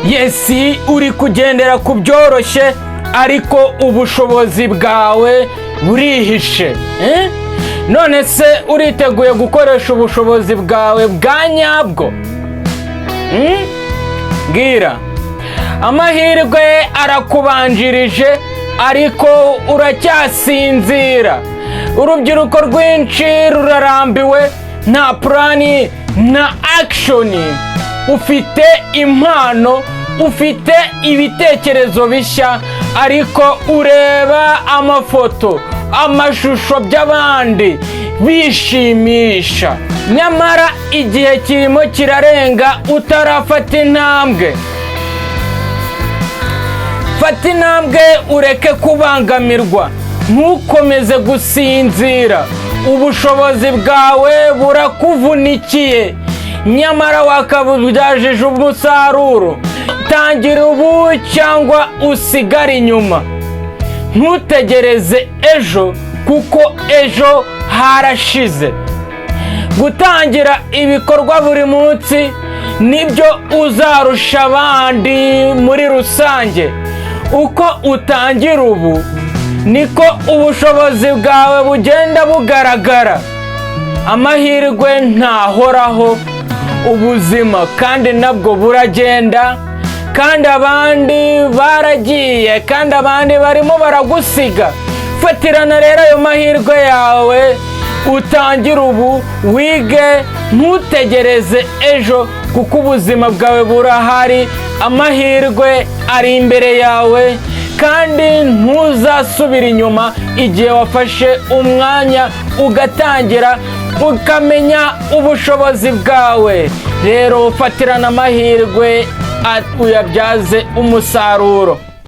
yesi uri kugendera ku byoroshye ariko ubushobozi bwawe burihishe. None se uriteguye gukoresha ubushobozi bwawe bwa nyabwo? Bwira. Amahirwe arakubanjirije ariko uracyasinzira. Urubyiruko rwinshi rurarambiwe, nta plani na action. Ufite impano, ufite ibitekerezo bishya ariko ureba amafoto, amashusho by'abandi bishimisha, nyamara igihe kirimo kirarenga utarafata intambwe. Fata intambwe ureke kubangamirwa, ntukomeze gusinzira. Ubushobozi bwawe burakuvunikiye nyamara wakabubyajije umusaruro. Tangira ubu cyangwa usigare inyuma. Ntutegereze ejo kuko ejo harashize. Gutangira ibikorwa buri munsi nibyo uzarusha abandi muri rusange. Uko utangira ubu niko ubushobozi bwawe bugenda bugaragara. Amahirwe ntahoraho, ubuzima kandi nabwo buragenda, kandi abandi baragiye, kandi abandi barimo baragusiga. Fatirana rero ayo mahirwe yawe, utangire ubu, wige, ntutegereze ejo kuko ubuzima bwawe burahari. Amahirwe ari imbere yawe kandi ntuzasubira inyuma igihe wafashe umwanya ugatangira ukamenya ubushobozi bwawe. Rero fatirana amahirwe uyabyaze umusaruro.